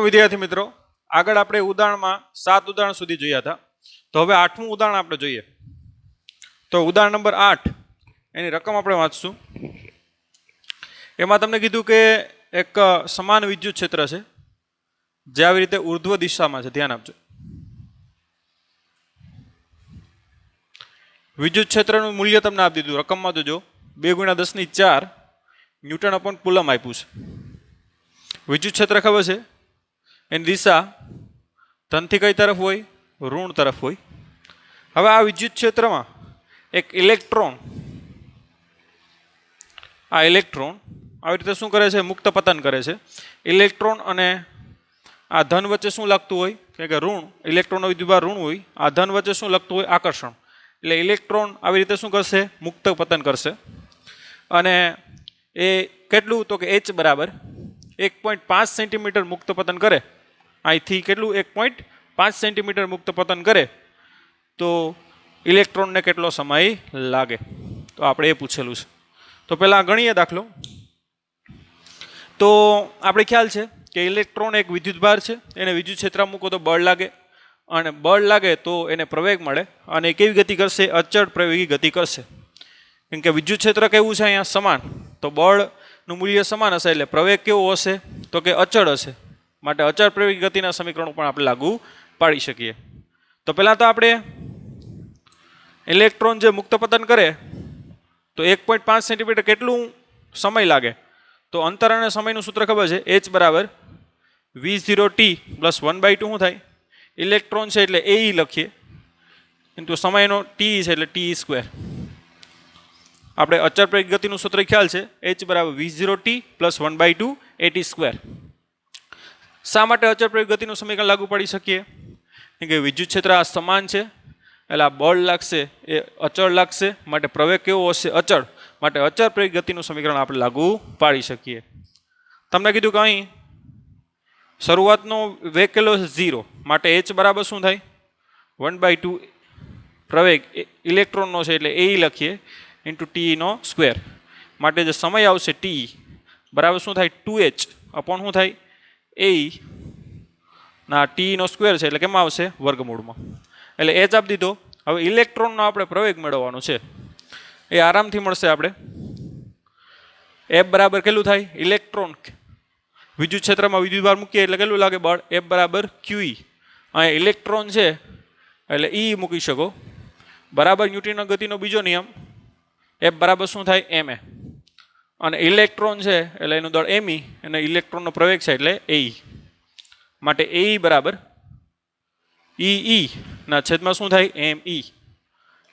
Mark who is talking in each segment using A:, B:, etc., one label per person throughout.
A: વિદ્યાર્થી મિત્રો, આગળ આપણે ઉદાહરણમાં 7 ઉદાહરણ સુધી જોયા હતા. તો હવે 8મું ઉદાહરણ આપણે જોઈએ. તો ઉદાહરણ નંબર 8 એની રકમ આપણે વાંચશું. એમાં તમને કીધું કે એક સમાન વિદ્યુત ક્ષેત્ર છે જે આવી રીતે ઉર્ધ્વ દિશામાં છે. ધ્યાન આપજો. વિદ્યુત ક્ષેત્રનું મૂલ્ય તમને આપી દીધું. રકમમાં જોજો 2 × 10⁴ ન્યૂટન અપોન કુલમ આપ્યું છે. વિદ્યુત ક્ષેત્ર ખબર છે, એની દિશા ધનથી કઈ તરફ હોય? ઋણ તરફ હોય. હવે આ વિદ્યુત ક્ષેત્રમાં એક ઇલેક્ટ્રોન આવી રીતે શું કરે છે? મુક્ત પતન કરે છે. ઇલેક્ટ્રોન અને આ ધન વચ્ચે શું લાગતું હોય? કે ઋણ. ઇલેક્ટ્રોનનો વિદ્યુતભાર ઋણ હોય. આ ધન વચ્ચે શું લાગતું હોય? આકર્ષણ. એટલે ઇલેક્ટ્રોન આવી રીતે શું કરશે? મુક્ત પતન કરશે. અને એ કેટલું? તો કે h બરાબર 1.5 સેન્ટીમીટર મુક્ત પતન કરે. અહીંથી કેટલું? 1.5 સેન્ટીમીટર મુક્ત પતન કરે તો ઇલેક્ટ્રોનને કેટલો સમય લાગે? તો આપણે એ પૂછેલું છે. તો પહેલાં ગણીએ દાખલો. તો આપણે ખ્યાલ છે કે ઇલેક્ટ્રોન એક વિદ્યુતભાર છે. એને વિદ્યુત ક્ષેત્રમાં મૂકો તો બળ લાગે, અને બળ લાગે તો એને પ્રવેગ મળે. અને કેવી ગતિ કરશે? અચળ પ્રવેગી ગતિ કરશે. કેમ કે વિદ્યુત ક્ષેત્ર કેવું છે? અહીંયા સમાન. તો બળનું મૂલ્ય સમાન હશે એટલે પ્રવેગ કેવો હશે? તો કે અચળ હશે. માટે અચળ પ્રવેગી ગતિના સમીકરણો પણ આપણે લાગુ પાડી શકીએ. તો પહેલાં તો આપણે ઇલેક્ટ્રોન જે મુક્ત પતન કરે તો 1.5 સેન્ટીમીટર કેટલું સમય લાગે? તો અંતર અને સમયનું સૂત્ર ખબર છે. h બરાબર v0t + 1/2 શું થાય? ઇલેક્ટ્રોન છે એટલે એ લખીએ, কিন্তু સમયનો t છે એટલે t². આપણે અચળ પ્રવેગી ગતિનું સૂત્ર ખ્યાલ છે. h બરાબર v0t + 1/2 at². શા માટે અચળ પ્રવેગી ગતિનું સમીકરણ લાગુ પાડી શકીએ? કેમ કે વિદ્યુત ક્ષેત્ર આ સમાન છે એટલે આ બળ લાગશે એ અચળ લાગશે. માટે પ્રવેગ કેવો હશે? અચળ. માટે અચળ પ્રવેગી ગતિનું સમીકરણ આપણે લાગુ પાડી શકીએ. તમને કીધું કે અહીં શરૂઆતનો વેગ કેટલો છે? 0. માટે h બરાબર શું થાય? 1/2 પ્રવેગ ઇલેક્ટ્રોનનો છે એટલે એ લખીએ × t². માટે જે સમય આવશે t બરાબર શું થાય? 2h અપોન શું થાય? એ ના t² છે એટલે કેમાં આવશે? વર્ગમૂળમાં. એટલે h આપી દીધો. હવે ઇલેક્ટ્રોનનો આપણે પ્રવેગ મેળવવાનો છે. એ આરામથી મળશે. આપણે F બરાબર કેટલું થાય? ઇલેક્ટ્રોન વિદ્યુત ક્ષેત્રમાં વિદ્યુતભાર મૂકીએ એટલે કેટલું લાગે બળ? F બરાબર QE. અહીં ઇલેક્ટ્રોન છે એટલે E મૂકી શકો. બરાબર ન્યૂટનના ગતિનો બીજો નિયમ. F બરાબર શું થાય? ma. અને ઇલેક્ટ્રોન છે એટલે એનું દળ me અને ઇલેક્ટ્રોનનો પ્રવેગ છે એટલે AE. માટે AE બરાબર EE ના છેદમાં શું થાય? me.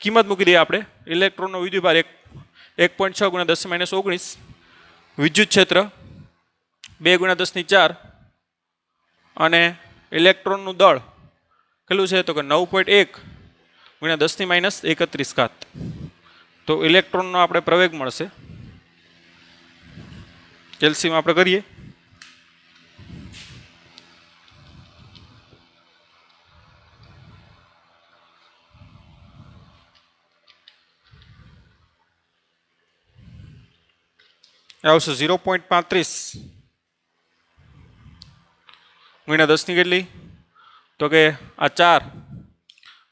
A: કિંમત મૂકી દઈએ આપણે. ઇલેક્ટ્રોનનો વિદ્યુતભાર 1.6 × 10⁻19. વિદ્યુત ક્ષેત્ર 2 × 10⁴. અને ઇલેક્ટ્રોનનું દળ કેટલું છે? તો કે 9.1 × 10⁻31. તો ઇલેક્ટ્રોનનો આપણે પ્રવેગ મળશે. એલસીમાં આપણે કરીએ. આવશે 0.35 × 10 ની કેટલી? તો કે આ 4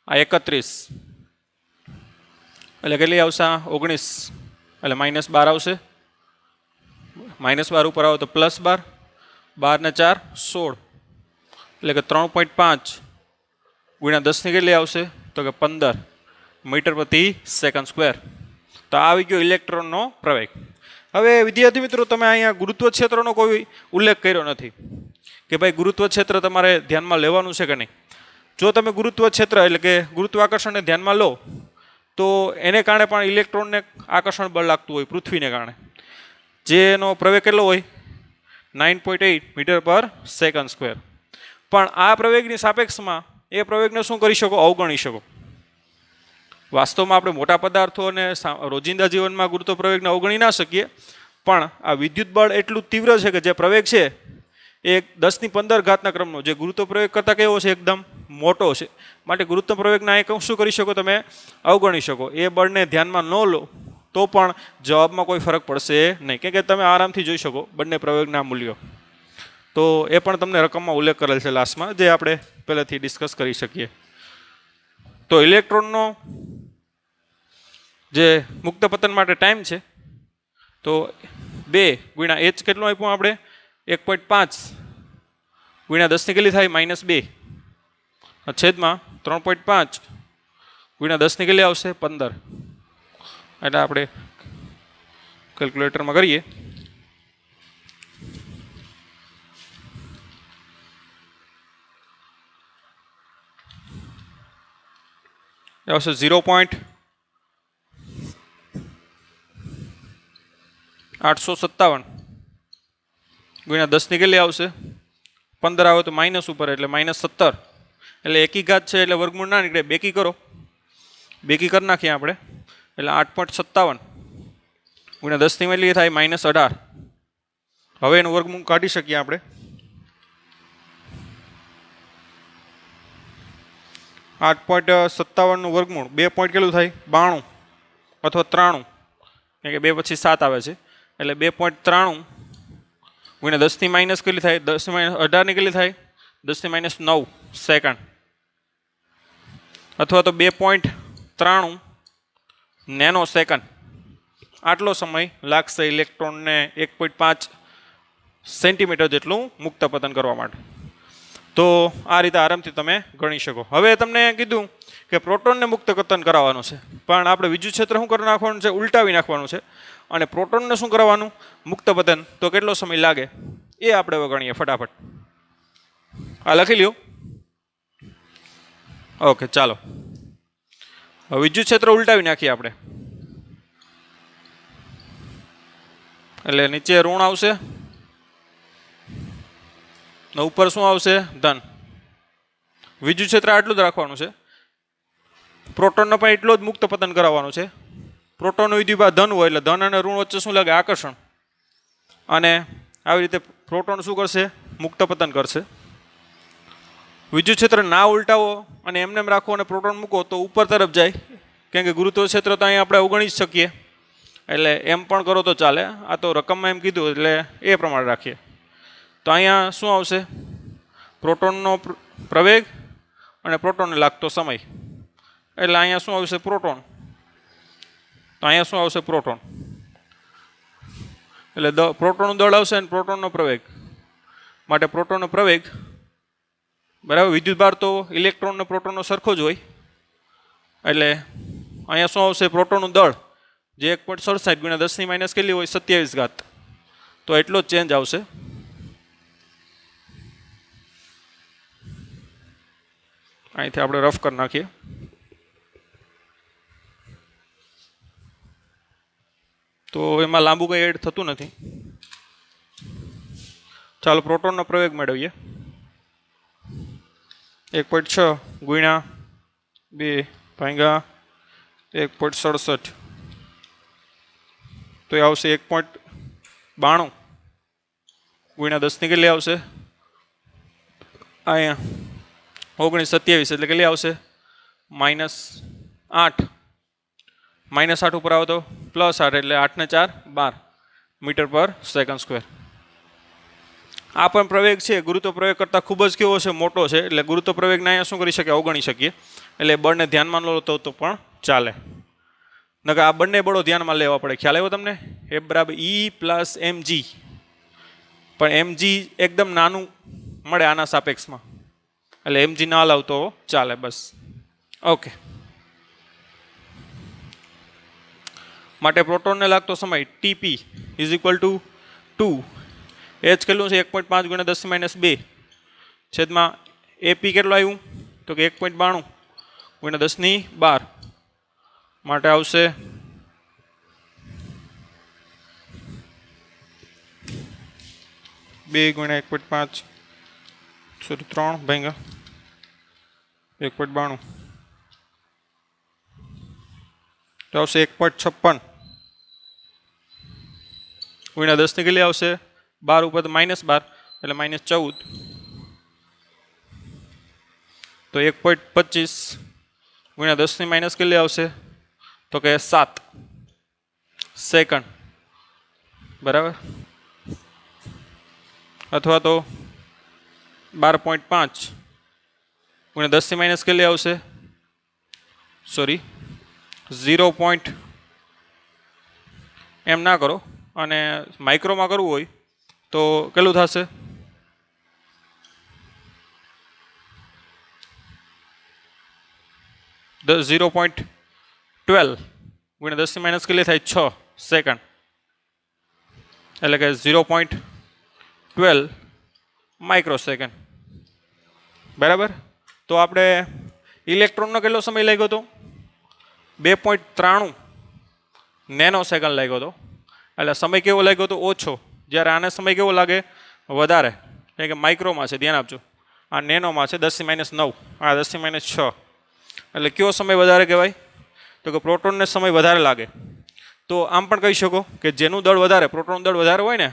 A: આ 31 એટલે કેટલી આવશે? 19 એટલે -12 આવશે. -12 ઉપર આવો તો +12. 12 ને 4 16 એટલે કે 3.5 × 10 ની કેટલી આવશે? તો કે 15 મીટર/સેકન્ડ². તો આવી ગયો ઇલેક્ટ્રોનનો પ્રવેગ. હવે વિદ્યાર્થી મિત્રો, તમે અહીંયા ગુરુત્વ ક્ષેત્રનો કોઈ ઉલ્લેખ કર્યો નથી કે ભાઈ ગુરુત્વ ક્ષેત્ર તમારે ધ્યાનમાં લેવાનું છે કે નહીં. જો તમે ગુરુત્વ ક્ષેત્ર એટલે કે ગુરુત્વાકર્ષણને ધ્યાનમાં લો તો એને કારણે પણ ઇલેક્ટ્રોનને આકર્ષણ બળ લાગતું હોય પૃથ્વીને કારણે. જેનો પ્રવેગ કેટલો હોય? 9.8 મીટર/સેકન્ડ². પણ આ પ્રવેગની સાપેક્ષમાં એ પ્રવેગને શું કરી શકો? અવગણી શકો. વાસ્તવમાં આપણે મોટા પદાર્થો અને રોજિંદા જીવનમાં ગુરુત્વ પ્રવેગને અવગણી ના શકીએ, પણ આ વિદ્યુત બળ એટલું તીવ્ર છે કે જે પ્રવેગ છે એ 10⁻15 ક્રમનો, જે ગુરુત્વ પ્રવેગ કરતાં કેવો છે? એકદમ મોટો છે. માટે ગુરુત્વ પ્રવેગના એક શું કરી શકો? તમે અવગણી શકો. એ બળને ધ્યાનમાં ન લો તો પણ જવાબમાં કોઈ ફરક પડશે નહીં, કેમ કે તમે આરામથી જોઈ શકો બંને પ્રવેગના મૂલ્યો. તો એ પણ તમને રકમમાં ઉલ્લેખ કરેલ છે લાસ્ટમાં, જે આપણે પહેલાથી ડિસ્કસ કરી શકીએ. તો ઇલેક્ટ્રોનનો જે મુક્ત પતન માટે ટાઈમ છે તો 2 ગુણ્યા h કેટલું આપ્યું આપણે 1.5 ગુણ્યા 10 ની કેટલી થાય -2 છેદમાં 3.5 ગુણ્યા 10 ની કેટલી આવશે 15. એટલે આપણે કેલ્ક્યુલેટરમાં કરીએ એ આવશે 0.857 ગુણ્યા 10 ની કેટલી આવશે 15 આવે તો માઇનસ ઉપર એટલે -17. એટલે એકી ઘાત છે એટલે વર્ગમૂળ ના નીકળે, બેકી કરો, બેકી કરી નાખીએ આપણે એટલે 8.57 ગુણ્યા 10 ની કેટલી થાય -18. હવે એનું વર્ગમૂળ કાઢી શકીએ આપણે. 8.57 નું વર્ગમૂળ 2 પોઈન્ટ કેટલું થાય 92 અથવા 93, કારણ કે 2 પછી 7 આવે છે એટલે 2.93 ગુણ્યા 10 ની માઇનસ કેટલી થાય 10 ની -18 ની કેટલી થાય 10 ની -9 સેકન્ડ, અથવા તો 2.93 નેનો સેકન્ડ. આટલો સમય લાગશે ઇલેક્ટ્રોનને 1.5 સેન્ટીમીટર જેટલું મુક્ત પતન કરવા માટે. તો આ રીતે આરામથી તમે ગણી શકો. હવે તમને કીધું કે પ્રોટોનને મુક્ત પતન કરાવવાનું છે, પણ આપણે વિદ્યુત ક્ષેત્ર શું કરી નાખવાનું છે, ઉલટાવી નાખવાનું છે. અને પ્રોટોનને શું કરવાનું મુક્ત પતન, તો કેટલો સમય લાગે એ આપણે હવે ગણીએ ફટાફટ. આ લખી લ્યો. ઓકે, ચાલો હવે વિદ્યુત ક્ષેત્ર ઉલટાવી નાખીએ આપણે. એટલે નીચે ઋણ આવશે ને ઉપર શું આવશે ધન. વિદ્યુત ક્ષેત્ર આટલું જ રાખવાનું છે. પ્રોટોનને પણ એટલો જ મુક્ત પતન કરાવવાનું છે. પ્રોટોનનો વિદ્યુતભાર ધન હોય એટલે ધન અને ઋણ વચ્ચે શું લાગે આકર્ષણ, અને આવી રીતે પ્રોટોન શું કરશે મુક્ત પતન કરશે. વિદ્યુત ક્ષેત્ર ના ઉલટાવો અને એમને એમ રાખો અને પ્રોટોન મૂકો તો ઉપર તરફ જાય, કેમ કે ગુરુત્વ ક્ષેત્ર તો અહીં આપણે અવગણી જ શકીએ, એટલે એમ પણ કરો તો ચાલે. આ તો રકમમાં એમ કીધું એટલે એ પ્રમાણે રાખીએ. તો અહીંયા શું આવશે પ્રોટોનનો પ્રવેગ અને પ્રોટોનને લાગતો સમય, એટલે અહીંયા શું આવશે પ્રોટોન, તો અહીંયા શું આવશે પ્રોટોન. એટલે પ્રોટોનનું દળ આવશે અને પ્રોટોનનો પ્રવેગ, માટે પ્રોટોનનો પ્રવેગ બરાબર. વિદ્યુતભાર તો ઇલેક્ટ્રોન અને પ્રોટોનનો સરખો જ હોય, એટલે અહીંયા શું આવશે પ્રોટોનનું દળ જે 1.67 ગુણ્યા 10 ની માઇનસ કેટલી હોય 27 ઘાત, તો એટલો જ ચેન્જ આવશે. અહીંથી આપણે રફ કરી નાખીએ. તો એમાં લાંબુ કંઈ એડ થતું નથી. ચાલો પ્રોટોનનો પ્રવેગ મેળવીએ. 1.6 ગુણ્યા 2 ભાગ્યા 1.67, તો એ આવશે 1.92 ગુણ્યા 10 ની કેટલી આવશે અહીંયા 1927, એટલે કેટલી આવશે -8. -8 ઉપર આવો તો +8, એટલે 8 ને 4 12 મીટર પર સેકન્ડ સ્ક્વેર. આ પણ પ્રવેગ છે, ગુરુત્વ પ્રવેગ કરતાં ખૂબ જ કેવો છે મોટો છે, એટલે ગુરુત્વ પ્રવેગને અહીંયા શું કરી શકીએ અવગણી શકીએ, એટલે બળને ધ્યાનમાં લો તો પણ ચાલે. નકર આ બંને બળો ધ્યાનમાં લેવા પડે. ખ્યાલ આવ્યો તમને? F બરાબર E પ્લસ mg, પણ mg એકદમ નાનું મળે આના સાપેક્ષમાં, એટલે mg ના લાવતો ચાલે બસ. ઓકે, માટે પ્રોટોનને લાગતો સમય TP is equal to 2. h કેટલું છે 1.5 ગુણ્યા 10 ની -2 છેદમાં AP કેટલું આવ્યું તો કે 1.92 ગુણ્યા 10 ની 12, માટે આવશે 2 ગુણ્યા 1.5 સોરી 3 ભાગ્યા 1.92, તો આવશે 1.56 ગુણ્યા 10 ની કેટલી આવશે 12 ઉપર તો -12 એટલે -14, તો 1.25 ગુણ્યા 10 ની માઇનસ કેટલી આવશે તો કે 7 સેકન્ડ બરાબર, અથવા તો 12.5 ગુણ્યા 10 થી માઇનસ કેટલી આવશે સોરી 0. એમ ના કરો અને માઇક્રોમાં કરવું હોય તો કેટલું થશે 0.12 ગુણ્યા 10 થી માઇનસ કેટલી થાય 6 સેકન્ડ એટલે કે 0.12 માઇક્રો સેકન્ડ બરાબર. તો આપણે ઇલેક્ટ્રોનનો કેટલો સમય લાગ્યો હતો 2.93 નેનો સેકન્ડ લાગ્યો હતો એટલે સમય કેવો લાગ્યો હતો ઓછો. જ્યારે આને સમય કેવો લાગે વધારે એટલે કે માઇક્રોમાં છે ધ્યાન આપજો. આ નેનોમાં છે 10⁻9 આ 10⁻6 એટલે કયો સમય વધારે કહેવાય તો કે પ્રોટોનને સમય વધારે લાગે. તો આમ પણ કહી શકો કે જેનું દળ વધારે પ્રોટોનનું દળ વધારે હોય ને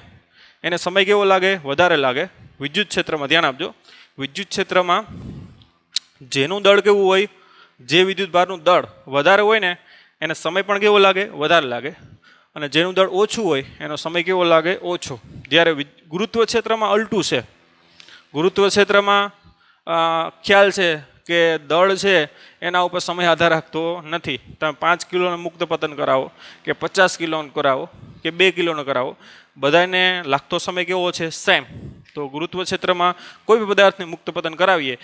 A: એને સમય કેવો લાગે વધારે લાગે. વિદ્યુત ક્ષેત્રમાં ધ્યાન આપજો વિદ્યુત ક્ષેત્રમાં જેનું દળ કેવું હોય જે વિદ્યુત ભારનું દળ વધારે હોય ને એને સમય પણ કેવો લાગે વધારે લાગે અને જેનું દળ ઓછું હોય એનો સમય કેવો લાગે ઓછો. જ્યારે ગુરુત્વ ક્ષેત્રમાં અલટું છે. ગુરુત્વ ક્ષેત્રમાં ખ્યાલ છે કે દળ છે એના ઉપર સમય આધાર રાખતો નથી. તમે 5 કિલોનું મુક્ત પતન કરાવો કે 50 કિલોનું કરાવો કે 2 કિલોનું કરાવો બધાને લાગતો સમય કેવો છે સેમ. તો ગુરુત્વ ક્ષેત્રમાં કોઈ બી પદાર્થને મુક્ત પતન કરાવીએ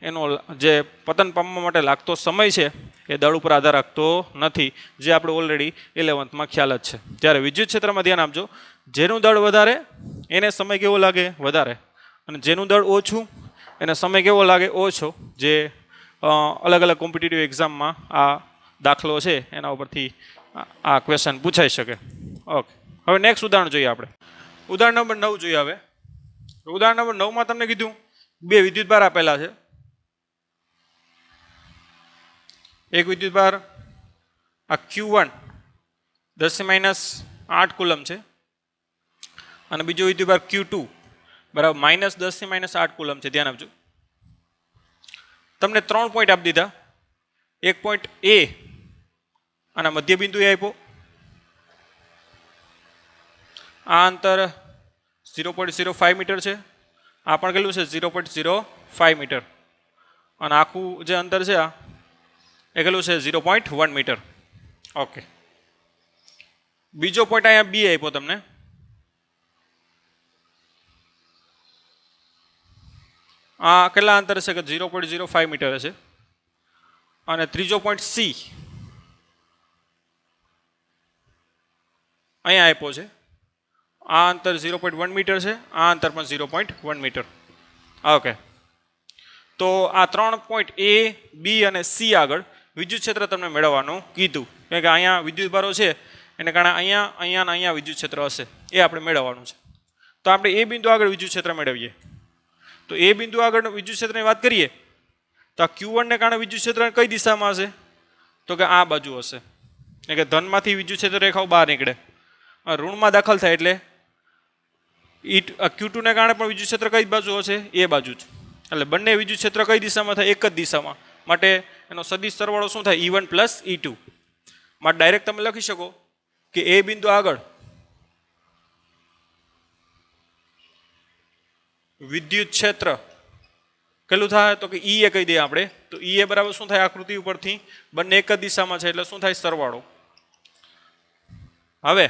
A: એનો જે પતન પામવા માટે લાગતો સમય છે એ દળ ઉપર આધાર રાખતો નથી જે આપણે ઓલરેડી 11th ખ્યાલ જ છે. ત્યારે વિદ્યુત ક્ષેત્રમાં ધ્યાન આપજો જેનું દળ વધારે એને સમય કેવો લાગે વધારે અને જેનું દળ ઓછું એને સમય કેવો લાગે ઓછો. જે અલગ અલગ કોમ્પિટિટિવ એક્ઝામમાં આ દાખલો છે એના ઉપરથી આ ક્વેશ્ચન પૂછાઈ શકે. ઓકે હવે નેક્સ્ટ ઉદાહરણ જોઈએ આપણે. ઉદાહરણ નંબર 9 જોઈએ. હવે ઉદાહરણ નંબર 9માં તમને કીધું 2 વિદ્યુતભાર આપેલા છે. એક વિદ્યુતભાર આ Q1 10⁻8 કુલમ છે અને બીજો વિદ્યુતભાર Q2 બરાબર -10⁻8 કુલમ છે. ધ્યાન આપજો તમને 3 પોઈન્ટ આપી દીધા. એક પોઈન્ટ A અને મધ્ય બિંદુ એ આપ્યો. આ અંતર 0.05 મીટર છે. આ પણ કેટલું છે 0.05 મીટર અને આખું જે અંતર છે આ એ કેટલું છે 0.1 મીટર. ઓકે બીજો પોઈન્ટ અહીંયા B આપ્યો તમને. આ કેટલા અંતર છે કે 0.05 મીટર છે અને ત્રીજો પોઈન્ટ C અહીંયા આપ્યો છે. આ અંતર 0.1 મીટર છે આ અંતર પણ 0.1 મીટર. ઓકે તો આ 3 પોઈન્ટ A B અને C આગળ વિદ્યુત ક્ષેત્ર તમને મેળવવાનું કીધું કારણ કે અહીંયા વિદ્યુતભારો છે એને કારણે અહીંયા વિદ્યુત ક્ષેત્ર હશે એ આપણે મેળવવાનું છે. તો આપણે એ બિંદુ આગળ વિદ્યુત ક્ષેત્ર મેળવીએ. તો એ બિંદુ આગળ વિદ્યુત ક્ષેત્રની વાત કરીએ તો આ Q1 ને કારણે વિદ્યુત ક્ષેત્ર કઈ દિશામાં હશે તો કે આ બાજુ હશે. એટલે કે ધનમાંથી વિદ્યુત ક્ષેત્ર રેખાઓ બહાર નીકળે ઋણમાં દાખલ થાય એટલે Q2 ને કારણે પણ વિદ્યુત ક્ષેત્ર કઈ બાજુ હશે એ બાજુ જ. એટલે બંને વિદ્યુત ક્ષેત્ર કઈ દિશામાં થાય એક જ દિશામાં. માટે એનો સદિશ સરવાળો શું થાય E1 + E2. માટે ડાયરેક્ટ તમે લખી શકો કે એ બિંદુ આગળ વિદ્યુત ક્ષેત્ર કેટલું થાય તો કે E એ કહી દઈએ આપણે. તો E એ બરાબર શું થાય આકૃતિ ઉપરથી બંને એક જ દિશામાં છે એટલે શું થાય સરવાળો. હવે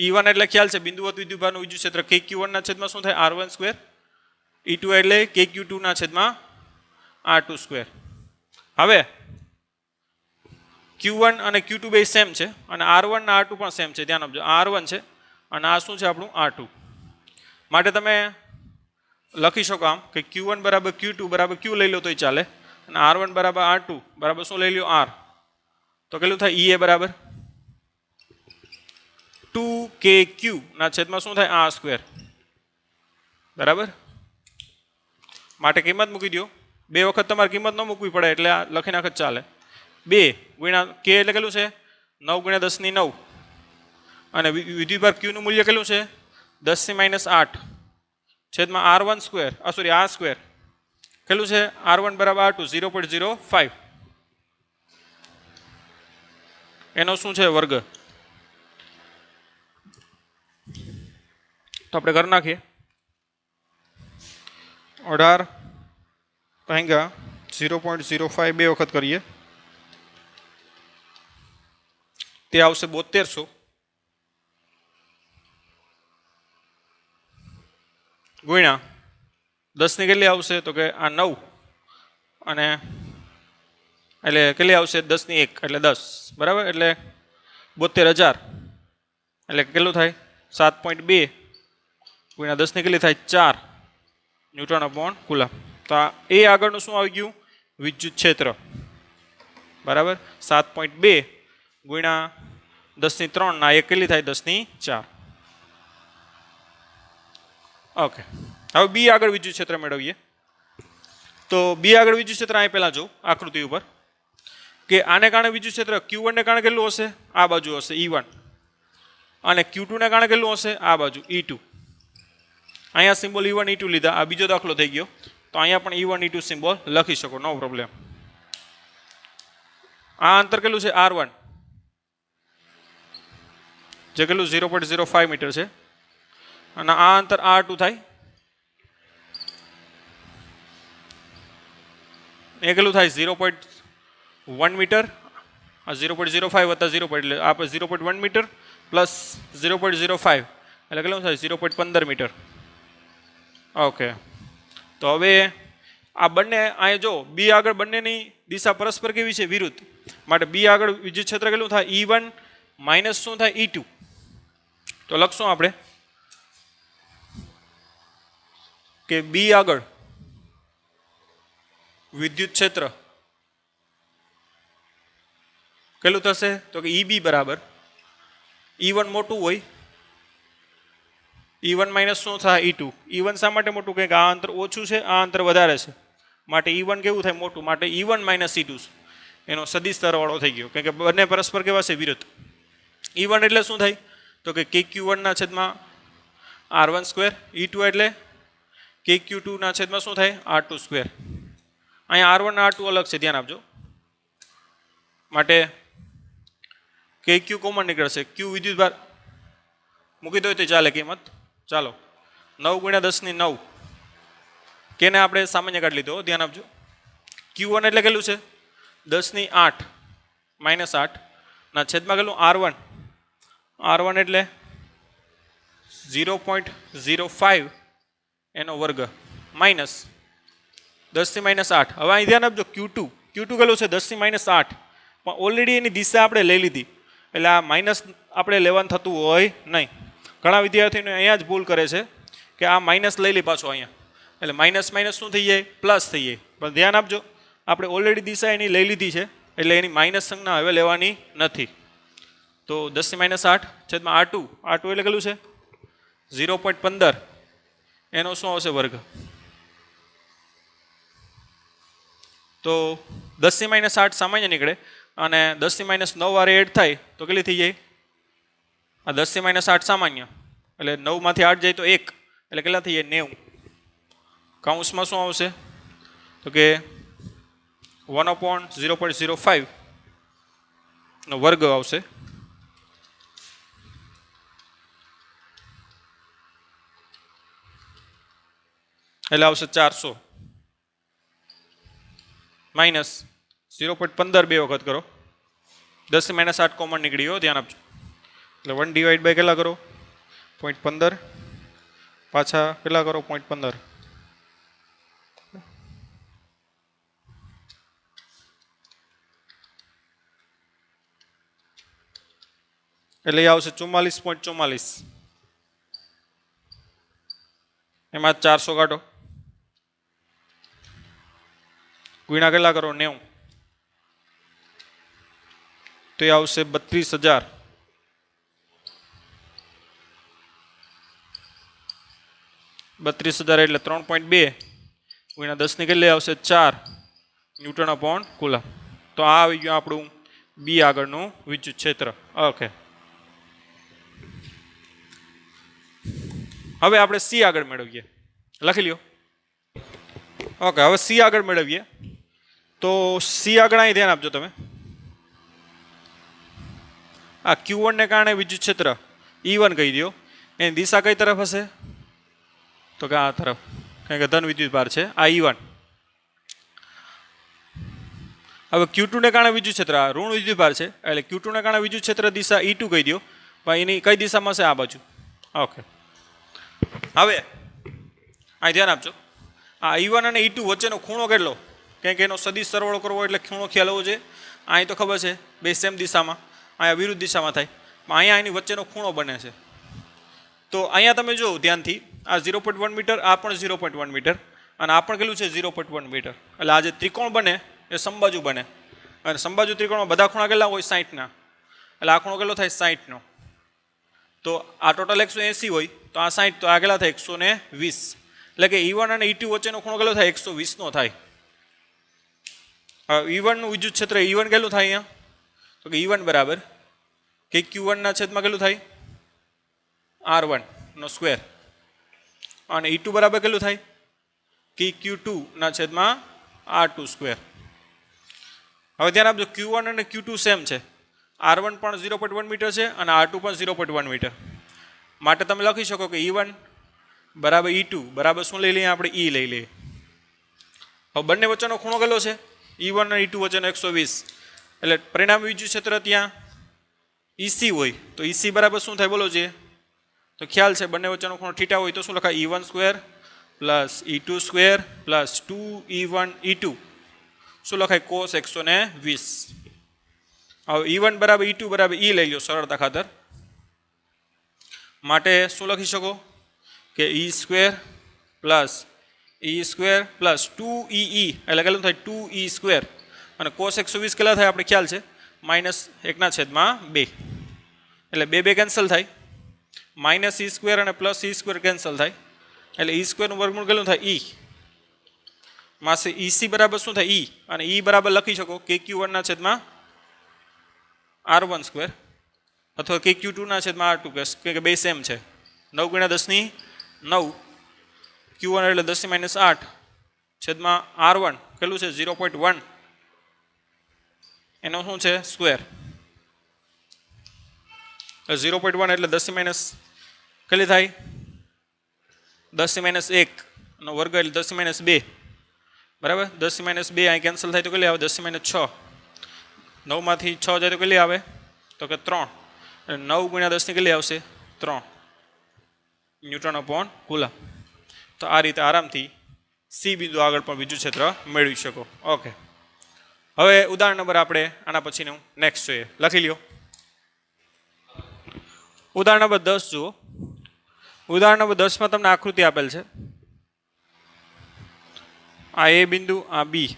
A: E1 એટલે ખ્યાલ છે બિંદુવત વિદ્યુતભારનું વિદ્યુત ક્ષેત્ર KQ1 ના છેદમાં શું થાય R1² E2 એટલે KQ2 ના છેદમાં R2². હવે Q1 અને Q2 બે સેમ છે અને R1 અને R2 પણ સેમ છે. ધ્યાન આપજો R1 છે અને આ શું છે આપણું R2. માટે તમે લખી શકો આમ કે Q1 બરાબર Q2 બરાબર Q લઈ લો તોય ચાલે અને R1 બરાબર R2 બરાબર શું લઈ લો R. તો કેટલું થાય E એ બરાબર 2KQ ના છેદમાં શું થાય R² બરાબર. માટે કિંમત મૂકી દો. બે વખત તમારે કિંમત ન મૂકવી પડે એટલે આ લખી નાખ ચાલે. 2 ગુણ્યા K એટલે કેટલું છે 9 × 10⁹ અને વિદ્યુતભાર Q નું મૂલ્ય કેટલું છે 10⁻8 છેદમાં R1² સોરી R² કેટલું છે R1 બરાબર R2 0.05 એનો શું છે વર્ગ. તો આપણે કરી નાખીએ. 18/0.05 બે વખત કરીએ તે આવશે 7200 ગુણ્યા 10 ની કેટલી આવશે તો કે આ 9 અને એટલે કેટલી આવશે 10 ની 1 એટલે 10 બરાબર એટલે 72000 એટલે કેટલું થાય 7.2 ગુણ્યા 10 ની કેટલી થાય 4 ન્યૂટન અપોન કુલમ. તો એ આગળનું શું આવી ગયું વિદ્યુત ક્ષેત્ર બરાબર 7.2 ગુણ્યા 10 ની 3 ના એક કેટલી થાય 10 ની 4. ઓકે હવે બી આગળ વિદ્યુત ક્ષેત્ર મેળવીએ. તો બી આગળ વિદ્યુત ક્ષેત્ર અહીં પહેલા જો આકૃતિ ઉપર કે આને કારણે વિદ્યુત ક્ષેત્ર Q1 ને કારણે કેટલું હશે આ બાજુ હશે E1 અને Q2 ને કારણે કેટલું હશે આ બાજુ E2. અહીંયા સિમ્બોલ E1 E2 લીધા આ બીજો દાખલો થઈ ગયો તો અહીંયા પણ E1 E2 સિમ્બોલ લખી શકો નો પ્રોબ્લેમ. આ અંતર કેટલું છે R1 જે કેટલું 0.05 મીટર છે અને આ અંતર R2 થાય એ કેટલું થાય 0.1 મીટર આ 0.05 વત્તા 0. એટલે આપણે 0.1 મીટર પ્લસ 0.05 એટલે કેટલું થાય 0.15 મીટર. ઓકે તો હવે આ બંને અહીંયા જો બી આગળ બંનેની દિશા પરસ્પર કેવી છે વિરુદ્ધ માટે બી આગળ વિદ્યુત ક્ષેત્ર કેટલું થાય E1 માઇનસ શું થાય E2. તો લખશું આપણે કે બી આગળ વિદ્યુત ક્ષેત્ર કેટલું થશે તો કે EB બરાબર E1 મોટું હોય E1 માઇનસ શું થાય E2. E1 શા માટે મોટું કે આ અંતર ઓછું છે આ અંતર વધારે છે માટે E1 કેવું થાય મોટું માટે E1 માઇનસ E2 એનો સદિશ સરવાળો થઈ ગયો કેમ કે બંને પરસ્પર કેવા છે વિરુદ્ધ. E1 એટલે શું થાય તો કે KQ1 ના છેદમાં R1 સ્ક્વેર E2 એટલે KQ2 ના છેદમાં શું થાય R2 સ્ક્વેર. અહીંયા R1 અને R2 અલગ છે ધ્યાન આપજો માટે KQ કોમન નીકળશે Q વિદ્યુત ભાર મૂકી દો તો ચાલે કિંમત. ચાલો 9 ગુણ્યા 10 ની 9 કેને આપણે સામાન્ય કાઢી લીધો ધ્યાન આપજો. Q1 એટલે કેટલું છે 10 ની 8 માઇનસ 8 ના છેદમાં કેટલું R1 એટલે 0.05 એનો વર્ગ માઇનસ 10 થી માઇનસ 8. હવે અહીં ધ્યાન આપજો Q2 કેટલું છે 10 થી માઇનસ 8 પણ ઓલરેડી એની દિશા આપણે લઈ લીધી એટલે આ માઇનસ આપણે લેવાનું થતું હોય નહીં. ઘણા વિદ્યાર્થીઓને અહીંયા જ ભૂલ કરે છે કે આ માઇનસ લઈ લે પાછો અહીંયા એટલે માઇનસ માઇનસ શું થઈ જાય પ્લસ થઈ જાય પણ ધ્યાન આપજો આપણે ઓલરેડી દિશા એની લઈ લીધી છે એટલે એની માઇનસ સંજ્ઞા હવે લેવાની નથી. તો 10 થી માઇનસ 8 છેદમાં R2 એટલે કેટલું છે 0.15 એનો શું આવશે વર્ગ. તો 10 થી માઇનસ 8 સામાન્ય નીકળે અને 10 થી માઇનસ 9 વારે એડ થાય તો કેટલી થઈ જાય આ 10 થી માઇનસ 8 સામાન્ય એટલે 9 માંથી 8 જાય તો 1 એટલે કેટલા થઈ જાય 90. કૌંસમાં શું આવશે તો કે 1/0.05 નો વર્ગ આવશે એટલે આવશે 400 માઇનસ 0.15 બે વખત કરો 10 થી માઇનસ 8 કોમન નીકળી ગયો ધ્યાન આપજો એટલે 1 ડિવાઈડ બાય કેટલા કરો 0.15 પાછા કેટલા કરો 0.15 એટલે એ આવશે 44.44 એમાં 400 કાઢો ગુણ્યા કેટલા કરો 90 તો એ આવશે 32,000 32,000 એટલે 3.2 ગુણ્યા 10 ની કેટલી આવશે 4 ન્યૂટન અપોન કુલમ. તો આ આવી ગયું આપણું બી આગળનું વિદ્યુત ક્ષેત્ર. ઓકે હવે આપણે સી આગળ મેળવીએ લખી લ્યો. ઓકે હવે સી આગળ મેળવીએ તો સી આગળ અહીં ધ્યાન આપજો તમે આ Q1 ને કારણે વિદ્યુત ક્ષેત્ર E1 કહી દો એની દિશા કઈ તરફ હશે તો કે આ તરફ કારણ કે ધન વિદ્યુત ભાર છે આ E1. હવે Q2 ને કારણે વિદ્યુત ક્ષેત્ર આ ઋણ વિદ્યુત ભાર છે એટલે Q2 ને કારણે વિદ્યુત ક્ષેત્ર દિશા E2 કહી દો પણ એની કઈ દિશામાં છે આ બાજુ. ઓકે હવે અહીં ધ્યાન આપજો આ E1 અને E2 વચ્ચેનો ખૂણો કેટલો કારણ કે એનો સદિશ સરવાળો કરવો એટલે ખૂણો ખ્યાલ હોવો જોઈએ. અહીં તો ખબર છે બે સેમ દિશામાં અહીંયા વિરુદ્ધ દિશામાં થાય પણ અહીંયા એની વચ્ચેનો ખૂણો બને છે. તો અહીંયા તમે જો ધ્યાનથી આ 0.1 મીટર આ પણ 0.1 મીટર અને આ પણ કેટલું છે 0.1 મીટર એટલે આ જે ત્રિકોણ બને એ સમબાજુ બને અને સમબાજુ ત્રિકોણમાં બધા ખૂણા કેટલા હોય 60ના એટલે આ ખૂણો કેટલો થાય 60નો. તો આ ટોટલ 180 હોય તો આ 60 તો આ કેટલા થાય 120 એટલે કે E1 અને E2 વચ્ચેનો ખૂણો કેટલો થાય 120નો થાય. E1 નું વિદ્યુત ક્ષેત્ર E1 કેટલું થાય અહીંયા તો કે E1 બરાબર KQ1 ના છેદમાં કેટલું થાય R1 નો સ્ક્વેર અને E2 બરાબર કેટલું થાય KQ2 ના છેદમાં R2 સ્ક્વેર. હવે ધ્યાન આપજો Q1 અને Q2 સેમ છે R1 પણ 0.1 મીટર છે અને R2 પણ 0.1 મીટર માટે તમે લખી શકો કે E1 બરાબર E2 બરાબર શું લઈ લઈએ આપણે E લઈ લઈએ. હવે બંને વચ્ચેનો ખૂણો કેટલો છે E1 અને E2 વચ્ચેનો 120 એટલે પરિણામી વિદ્યુત ક્ષેત્ર ત્યાં EC હોય તો EC બરાબર શું થાય બોલો છે તો ખ્યાલ છે બંને વચ્ચેનો ખૂણો થીટા હોય તો શું લખાય E1 square plus E2 square plus 2E1 E2 શું લખાય cos 120. હવે E1 બરાબર E2 બરાબર E લઈ લો સરળતા ખાતર માટે શું લખી શકો કે E સ્ક્વેર પ્લસ 2EE એટલે કેટલું થાય 2E સ્ક્વેર અને cos 120 કેટલા થાય આપણે ખ્યાલ છે -1/2 એટલે બે કેન્સલ થાય -E સ્ક્વેર અને પ્લસ E સ્ક્વેર કેન્સલ થાય એટલે E સ્ક્વેરનું વર્ગમૂળ કેટલું થાય E માસે EC બરાબર શું થાય E અને E બરાબર લખી શકો KQ1 ના છેદમાં R1 સ્ક્વેર અથવા KQ2 ના છેદમાં R2 કે બે સેમ છે 9 × 10⁹ Q1 એટલે 10⁻8 છેદમાં R1 કેટલું છે 0.1 એનો શું છે સ્ક્વેર 0.1 એટલે 10 કેટલી થાય 10-1 નો વર્ગ એટલે 10-2 બરાબર 10-2 અહીં કેન્સલ થાય તો કેટલી આવે 10-6 9 માંથી 6 જાય તો કેટલી આવે તો કે 3 9 × 10 ની કેટલી આવશે 3 N/કુલમ. તો આ રીતે આરામથી સી બિંદુ આગળ પણ વિદ્યુત ક્ષેત્ર મેળવી શકો. ઓકે હવે ઉદાહરણ નંબર આપણે આના પછીનું નેક્સ્ટ જોઈએ લખી લ્યો. ઉદાહરણ નંબર 10 જુઓ. ઉદાહરણ નંબર 10માં તમને આકૃતિ આપેલ છે આ એ બિંદુ આ બી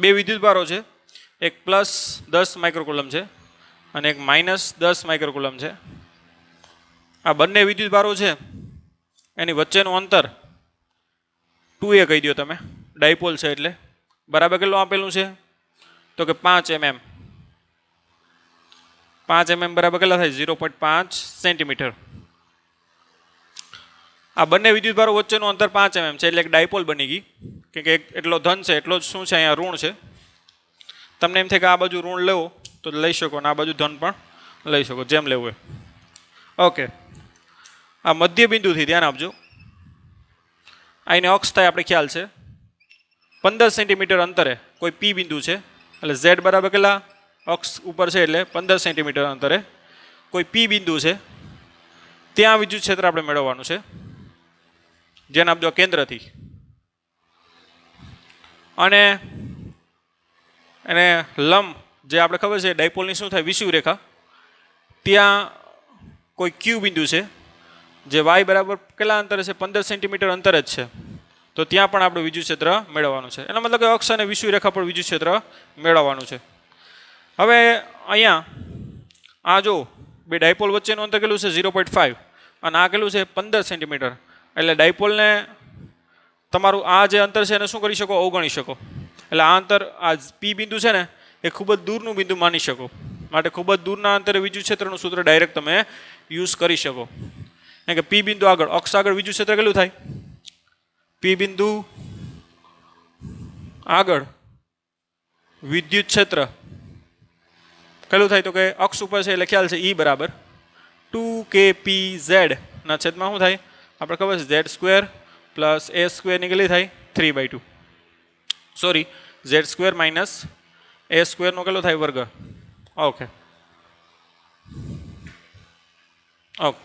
A: બે વિદ્યુત ભારો છે એક +10 માઇક્રોકુલમ છે અને એક -10 માઇક્રોકુલમ છે. આ બંને વિદ્યુત ભારો છે એની વચ્ચેનું અંતર 2a કહી દો તમે ડાયપોલ છે એટલે બરાબર કેટલું આપેલું છે તો કે 5 mm 5 mm બરાબર કેટલા થાય 0.5 સેન્ટીમીટર. આ બંને વિદ્યુત ભારો વચ્ચેનું અંતર 5 mm છે એટલે એક ડાયપોલ બની ગઈ કે એટલો ધન છે એટલો જ શું છે અહીંયા ઋણ છે. તમને એમ થાય કે આ બાજુ ઋણ લેવો તો લઈ શકો અને આ બાજુ ધન પણ લઈ શકો જેમ લેવું હોય. ઓકે આ મધ્ય બિંદુથી ધ્યાન આપજો આની અક્ષ થાય આપણે ખ્યાલ છે 15 સેન્ટીમીટર અંતરે કોઈ પી બિંદુ છે એટલે Z બરાબર કેટલા અક્ષ ઉપર છે એટલે 15 સેન્ટીમીટર અંતરે કોઈ પી બિંદુ છે ત્યાં વિદ્યુત ક્ષેત્ર આપણે મેળવવાનું છે જેને આપજો કેન્દ્રથી અને એને લંબ જે આપણે ખબર છે ડાયપોલની શું થાય વિષુવ રેખા ત્યાં કોઈ ક્યુ બિંદુ છે જે y બરાબર કેટલા અંતરે છે 15 સેન્ટીમીટર અંતર જ છે તો ત્યાં પણ આપણે વિદ્યુત ક્ષેત્ર મેળવવાનું છે. એનો મતલબ કે અક્ષ અને વિષુવ રેખા પર વિદ્યુત ક્ષેત્ર મેળવવાનું છે. હવે અહીંયા આ જો બે ડાયપોલ વચ્ચેનું અંતર કેટલું છે 0.5 અને આ કેટલું છે 15 સેન્ટીમીટર એટલે ડાયપોલને તમારું આ જે અંતર છે એને શું કરી શકો અવગણી શકો એટલે આ અંતર આ પી બિંદુ છે ને એ ખૂબ જ દૂરનું બિંદુ માની શકો માટે ખૂબ જ દૂરના અંતરે વિદ્યુત ક્ષેત્રનું સૂત્ર ડાયરેક્ટ તમે યુઝ કરી શકો. કે પી બિંદુ આગળ અક્ષ આગળ વિદ્યુત ક્ષેત્ર કેટલું થાય પી બિંદુ આગળ વિદ્યુત ક્ષેત્ર કેટલું થાય તો કે અક્ષ ઉપર છે એટલે ખ્યાલ છે E બરાબર 2kpz ના છેદમાં શું થાય આપણે ખબર છે Z² પ્લસ એ સ્ક્વેરની કેટલી થાય 3/2 સોરી ઝેડ સ્ક્વેર માઇનસ એ સ્ક્વેરનો કેટલો થાય વર્ગ ઓકે ઓકે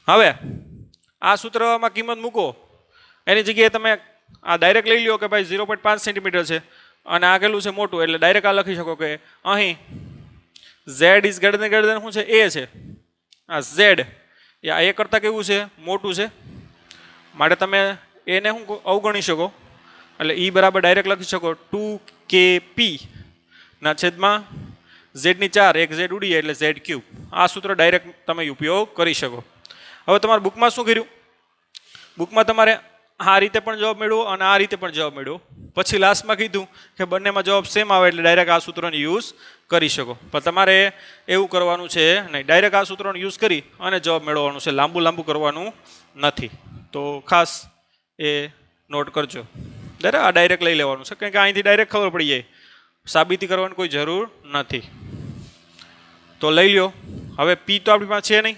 A: હવે આ સૂત્રમાં કિંમત મૂકો એની જગ્યાએ તમે આ ડાયરેક્ટ લઈ લ્યો કે ભાઈ 0.5 સેન્ટીમીટર છે અને આ કેટલું છે મોટું એટલે ડાયરેક્ટ આ લખી શકો કે અહીં ઝેડ ઇઝ ગ્રેટર દેન શું છે એ છે આ ઝેડ એ એ કરતાં કેવું છે મોટું છે માટે તમે એને શું અવગણી શકો એટલે ઈ બરાબર ડાયરેક્ટ લખી શકો 2kp ના છેદમાં ઝેડની 4 એક ઝેડ ઉડી જાય એટલે ઝેડ ક્યુબ આ સૂત્ર ડાયરેક્ટ તમે ઉપયોગ કરી શકો હવે તમારા બુકમાં શું કર્યું બુકમાં તમારે આ રીતે પણ જવાબ મેળવો અને આ રીતે પણ જવાબ મેળવો પછી લાસ્ટમાં કીધું કે બંનેમાં જવાબ સેમ આવે એટલે ડાયરેક્ટ આ સૂત્રનો યુઝ કરી શકો પણ તમારે એવું કરવાનું છે નહીં ડાયરેક્ટ આ સૂત્રનો યુઝ કરી અને જવાબ મેળવવાનું છે લાંબુ કરવાનું નથી તો ખાસ એ નોટ કરજો આ ડાયરેક્ટ લઈ લેવાનું છે કારણ કે અહીંથી ડાયરેક્ટ ખબર પડી જાય સાબિતી કરવાની કોઈ જરૂર નથી તો લઈ લ્યો હવે પી તો આપણી પાસે છે નહીં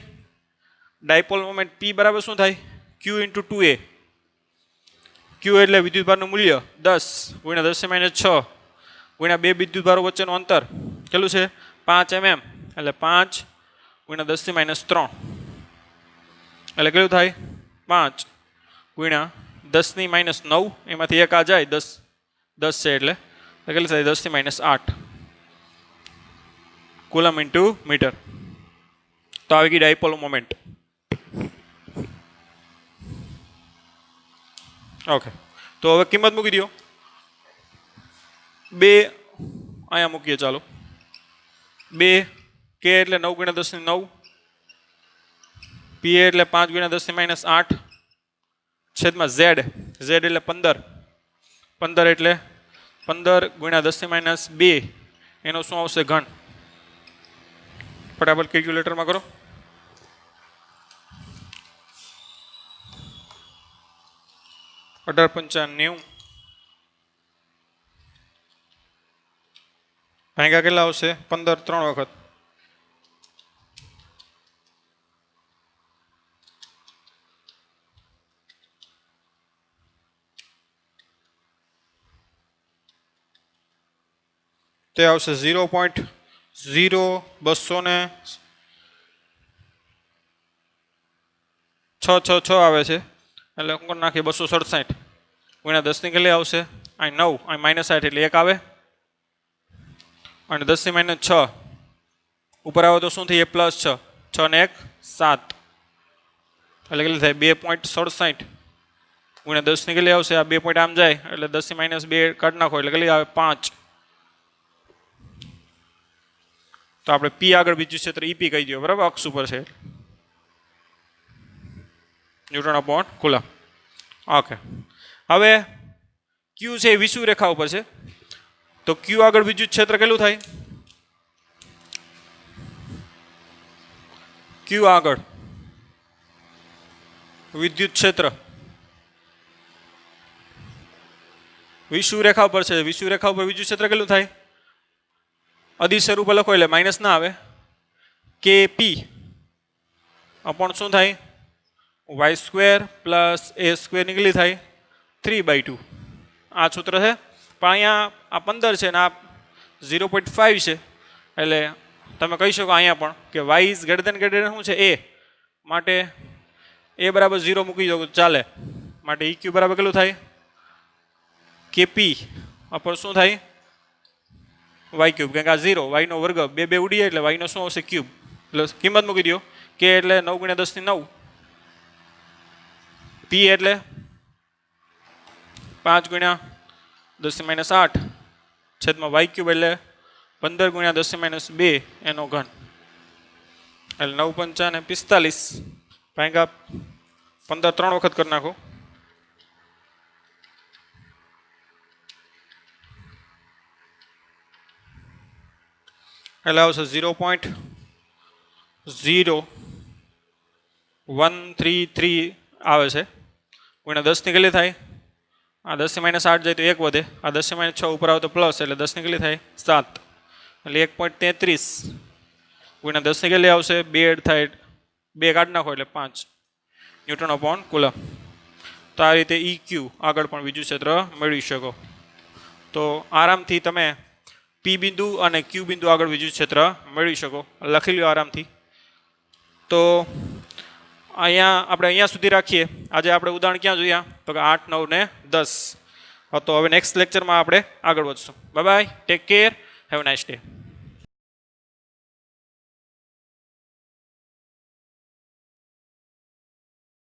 A: ડાયપોલ મોમેન્ટ પી બરાબર શું થાય ક્યુ ઇન્ટુ 2a ક્યુ એટલે વિદ્યુતભારનું મૂલ્ય 10 ગુણ્યા 10 - 6 ગુણ્યા બે વિદ્યુતભારો વચ્ચેનું અંતર કેટલું છે 5 mm એટલે 5 ગુણ્યા 10 - 3 એટલે કેટલું થાય 5 ગુણ્યા 10 - 9 એમાંથી એક આ જાય 10 છે એટલે કેટલું થાય 10 - 8 કુલમ ઇન્ટુ મીટર તો આવી ગઈ ડાયપોલ મોમેન્ટ ઓકે તો હવે કિંમત મૂકી દો બે અહીંયા મૂકીએ ચાલો 2 કે એટલે 9 ગુણ્યા 10 ની 9 પી એટલે 5 ગુણ્યા 10 - 8 છેદમાં ઝેડ એટલે 15 એટલે 15 ગુણ્યા 10 - 2 એનો શું આવશે ઘન ફટાફટ કેલ્ક્યુલેટરમાં કરો $18.95 ભાગ્યા કેટલા આવશે 15 3 વખત તે આવશે 0.0266 આવે છે એટલે હું નાખીએ 267 ગુણ્યા 10 ની કેટલી આવશે અહીં 9 અહીં -8 એટલે 1 આવે અને 10 - 6 ઉપર આવે તો શું થઈ +6 6 ને 1 7 એટલે કેટલી થાય 2.67 ગુણ્યા 10 ની કેટલી આવશે આ 2 પોઈન્ટ આમ જાય એટલે 10 - 2 કાઢી નાખો એટલે કેટલી આવે 5 તો આપણે પી આગળ બીજું ક્ષેત્ર ઈપી કહી દો બરાબર અક્ષ ઉપર છે ન્યૂટન અપોન કુલમ ઓકે હવે ક્યુ છે એ વિષુવ રેખા ઉપર છે તો ક્યુ આગળ બીજું ક્ષેત્ર કેટલું થાય ક્યુ આગળ વિદ્યુત ક્ષેત્ર વિષુવ રેખા ઉપર છે વિષુવ રેખા ઉપર વિદ્યુત ક્ષેત્ર કેટલું થાય અદિશ સ્વરૂપે લખો એટલે માઇનસ ના આવે કે પી અપોન શું થાય વાય સ્ક્વેર પ્લસ એ સ્ક્વેર નીકળી થાય 3/2 આ સૂત્ર છે પણ અહીંયા આ 15 છે ને આ 0.5 છે એટલે તમે કહી શકો અહીંયા પણ કે વાય ઇઝ ગ્રેટર દેન શું છે એ માટે એ બરાબર 0 મૂકી દો ચાલે માટે ઈ ક્યુ બરાબર કેટલું થાય કેપી અપોન શું થાય વાય ક્યુબ કારણ કે આ 0 વાયનો વર્ગ બે ઉડી જાય એટલે વાયનો શું આવશે ક્યુબ એટલે કિંમત મૂકી દો કે એટલે 9 ગુણ્યા 10 ની 9 પી એટલે 5 ગુણ્યા 10 - 8 છેદમાં વાય ક્યુબ એટલે 15 ગુણ્યા 10 - 2 એનો ઘન એટલે 9 × 5 = 45 ભાગ્યા 15 3 વખત કરી નાખો એટલે આવશે 0.0133 આવે છે ગુણ્યા 10 ની કેટલી થાય આ 10 - 8 જાય તો 1 વધે આ 10 - 6 ઉપર આવે તો પ્લસ એટલે 10 ની કેટલી થાય 7 એટલે 1.33 ગુણ્યા 10 ની કેટલી આવશે 2 થાય 2 કાઢી નાખો એટલે 5 ન્યૂટન અપોન કુલમ. તો આ રીતે ઈ ક્યુ આગળ પણ વિદ્યુત ક્ષેત્ર મેળવી શકો. તો આરામથી તમે પી બિંદુ અને ક્યુ બિંદુ આગળ વિદ્યુત ક્ષેત્ર મેળવી શકો. લખી લો આરામથી. તો અહીંયા સુધી રાખીએ. આજે આપણે ઉદાહરણ ક્યાં જોયા? તો કે 8, 9 ને 10. તો હવે નેક્સ્ટ લેક્ચરમાં આપણે આગળ વધશું. Bye bye, take care, have a nice day.